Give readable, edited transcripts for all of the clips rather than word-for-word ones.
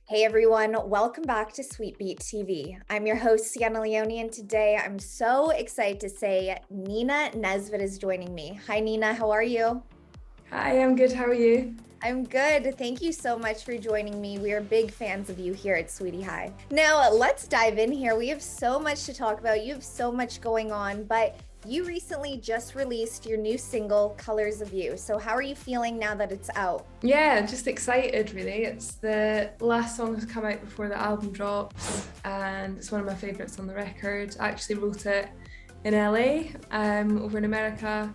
Hey everyone, welcome back to Sweetbeat TV. I'm your host, Sienna Leone, and today I'm so excited to say Nina Nesbit is joining me. Hi Nina, how are you? Hi, I'm good. How are you? I'm good. Thank you so much for joining me. We are big fans of you here at Sweetie High. Now, let's dive in here. We have so much to talk about. You have so much going on, but you recently just released your new single, Colors of You. So, how are you feeling now that it's out? Yeah, just excited really. It's the last song to come out before the album drops, and it's one of my favourites on the record. I actually wrote it in LA, over in America.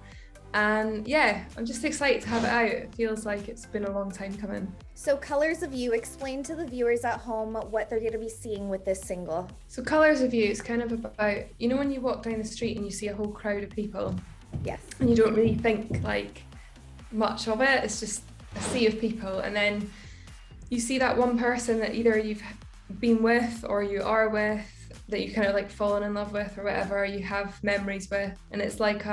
And yeah, I'm just excited to have it out. It feels like it's been a long time coming. So, Colors of You, explain to the viewers at home what they're going to be seeing with this single. So Colours of You is kind of about, when you walk down the street and you see a whole crowd of people Yes. and you don't really think like much of it, it's just a sea of people, and then you see that one person that either you've been with or you are with, that you kind of like fallen in love with or whatever, you have memories with, and it's like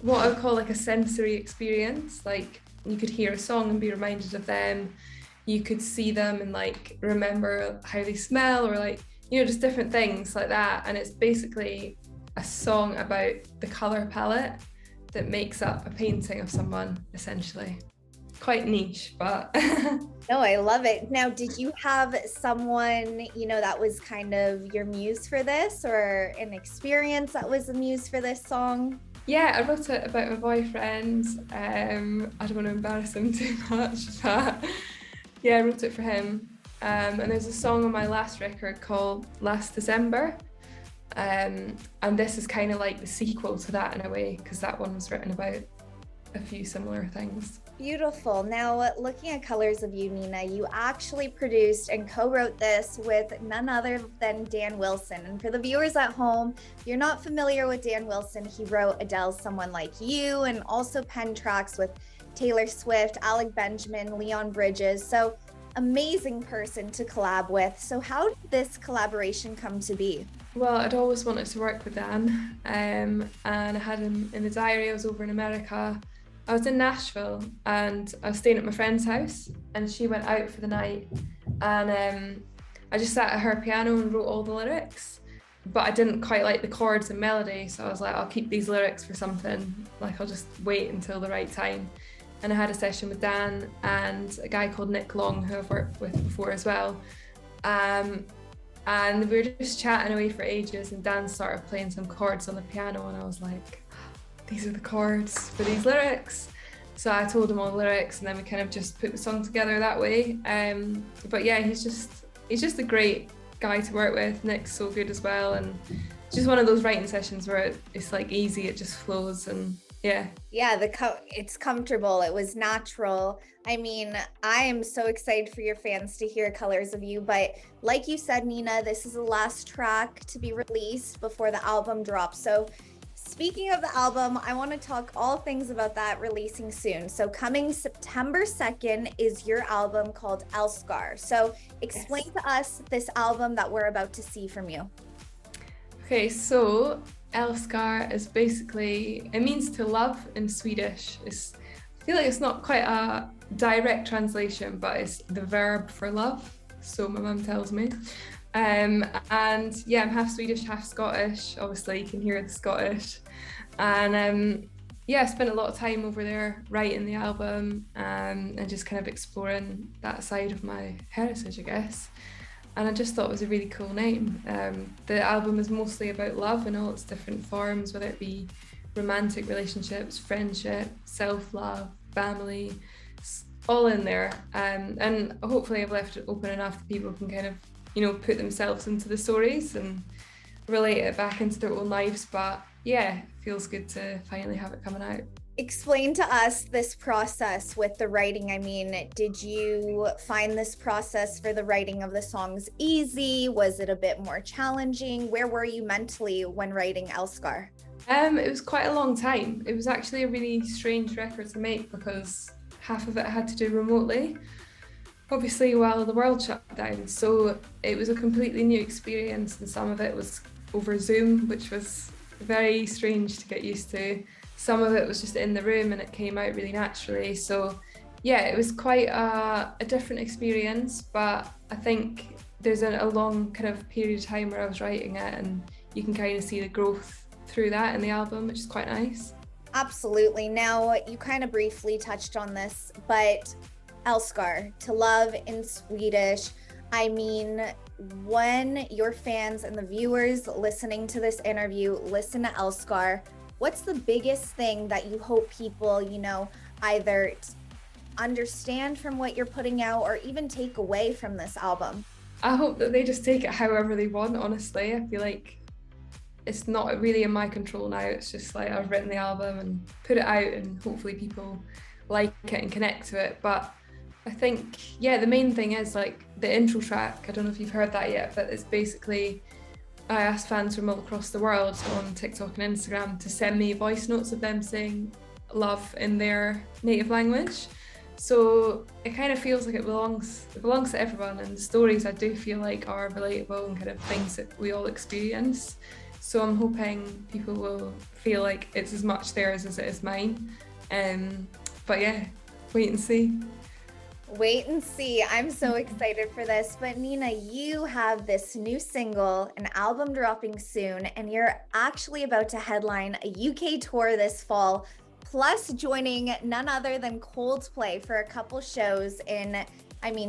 what I would call like a sensory experience. Like you could hear a song and be reminded of them, you could see them and like remember how they smell, or like just different things like that. And it's basically a song about the colour palette that makes up a painting of someone, essentially. Quite niche, but No, I love it. Now, did you have someone, that was kind of your muse for this, or an experience that was a muse for this song? yeah, I wrote it about my boyfriend. I don't want to embarrass him too much, but yeah, I wrote it for him. And there's a song on my last record called Last December. And this is kind of like the sequel to that in a way, because that one was written about a few similar things. Beautiful. Now, looking at Colors of You, Nina, you actually produced and co-wrote this with none other than Dan Wilson. And for the viewers at home, if you're not familiar with Dan Wilson, he wrote Adele's Someone Like You and also penned tracks with Taylor Swift, Alec Benjamin, Leon Bridges. So amazing person to collab with. So how did this collaboration come to be? Well, I'd always wanted to work with Dan, and I had him in the diary. I was over in America. I was in Nashville and I was staying at my friend's house, and she went out for the night, and I just sat at her piano and wrote all the lyrics, but I didn't quite like the chords and melody, so I was like, I'll keep these lyrics for something, like I'll just wait until the right time. And I had a session with Dan and a guy called Nick Long, who I've worked with before as well. And we were just chatting away for ages, and Dan started playing some chords on the piano, and I was like, these are the chords for these lyrics. So I told him all the lyrics, and then we kind of just put the song together that way. But yeah, he's just a great guy to work with. Nick's so good as well, and it's just one of those writing sessions where it's like easy, it just flows, and yeah. Yeah, it's comfortable. It was natural. I mean, I am so excited for your fans to hear Colors of You, but like you said, Nina, this is the last track to be released before the album drops. So speaking of the album, I want to talk all things about that releasing soon. So coming September 2nd is your album called Älskar. So explain Yes. to us this album that we're about to see from you. Okay, so Älskar is basically, it means to love in Swedish. I feel like it's not quite a direct translation, but it's the verb for love, so my mum tells me. And yeah, I'm half Swedish, half Scottish. Obviously, you can hear the Scottish. And yeah, I spent a lot of time over there writing the album, and just kind of exploring that side of my heritage, I guess. And I just thought it was a really cool name. The album is mostly about love in all its different forms, whether it be romantic relationships, friendship, self-love, family, all in there. And hopefully I've left it open enough that people can kind of, put themselves into the stories and relate it back into their own lives. But yeah, it feels good to finally have it coming out. Explain to us this process with the writing. I mean, did you find this process for the writing of the songs easy? Was it a bit more challenging? Where were you mentally when writing Älskar? It was quite a long time. It was actually a really strange record to make because half of it I had to do remotely, obviously while the world shut down. So it was a completely new experience, and some of it was over Zoom, which was very strange to get used to. Some of it was just in the room and it came out really naturally. So Yeah, it was quite a different experience, but I think there's a long kind of period of time where I was writing it, and you can kind of see the growth through that in the album, which is quite nice. Absolutely. Now, you kind of briefly touched on this, but Älskar, to love in Swedish. I mean, when your fans and the viewers listening to this interview listen to Älskar, what's the biggest thing that you hope people, either understand from what you're putting out or even take away from this album? I hope that they just take it however they want, honestly. I feel like it's not really in my control now. It's just like I've written the album and put it out, and hopefully people like it and connect to it. But I think, yeah, the main thing is like the intro track. I don't know if you've heard that yet, but it's basically, I asked fans from all across the world on TikTok and Instagram to send me voice notes of them saying love in their native language. So it kind of feels like it belongs to everyone, and the stories I do feel like are relatable and kind of things that we all experience. So I'm hoping people will feel like it's as much theirs as it is mine. But yeah, wait and see. Wait and see. I'm so excited for this. But Nina, you have this new single, an album dropping soon, and you're actually about to headline a UK tour this fall, plus joining none other than Coldplay for a couple shows in,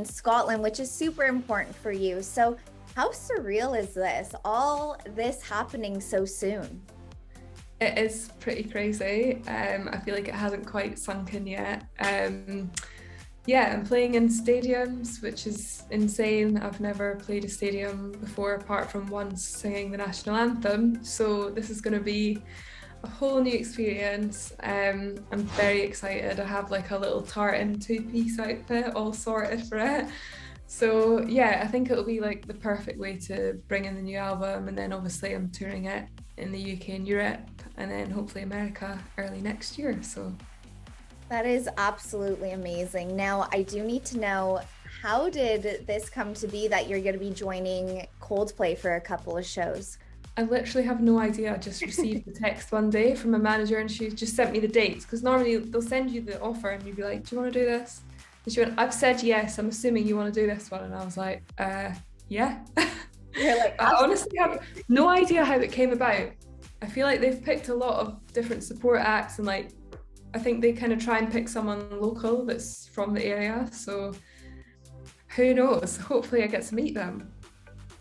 Scotland, which is super important for you. So how surreal is this? All this happening so soon. It is pretty crazy. I feel like it hasn't quite sunk in yet. Yeah, I'm playing in stadiums, which is insane. I've never played a stadium before, apart from once singing the national anthem. So this is going to be a whole new experience. I'm very excited. I have like a little tartan two-piece outfit all sorted for it. So yeah, I think it'll be like the perfect way to bring in the new album, and then obviously I'm touring it in the UK and Europe, and then hopefully America early next year. So That is absolutely amazing. Now, I do need to know, how did this come to be that you're going to be joining Coldplay for a couple of shows? I literally have no idea. I just received a text one day from a manager, and she just sent me the dates, because normally they'll send you the offer and you'd be like, do you want to do this? And she went, I've said yes, I'm assuming you want to do this one. And I was like, yeah. You're like, I honestly have no idea how it came about. I feel like they've picked a lot of different support acts, and like, I think they kind of try and pick someone local that's from the area. So who knows? Hopefully I get to meet them.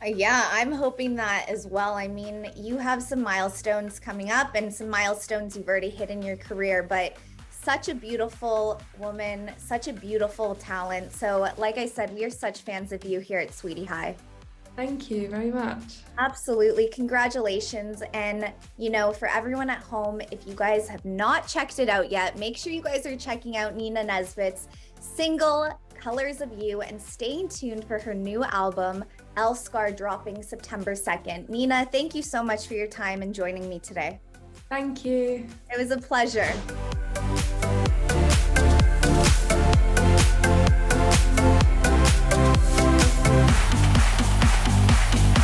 Yeah, I'm hoping that as well. I mean, you have some milestones coming up and some milestones you've already hit in your career, but such a beautiful woman, such a beautiful talent. So like I said, we are such fans of you here at Sweetie High. Thank you very much. Absolutely. Congratulations. And, for everyone at home, if you guys have not checked it out yet, make sure you guys are checking out Nina Nesbit's single, Colors of You, and staying tuned for her new album, Älskar, dropping September 2nd. Nina, thank you so much for your time and joining me today. Thank you. It was a pleasure.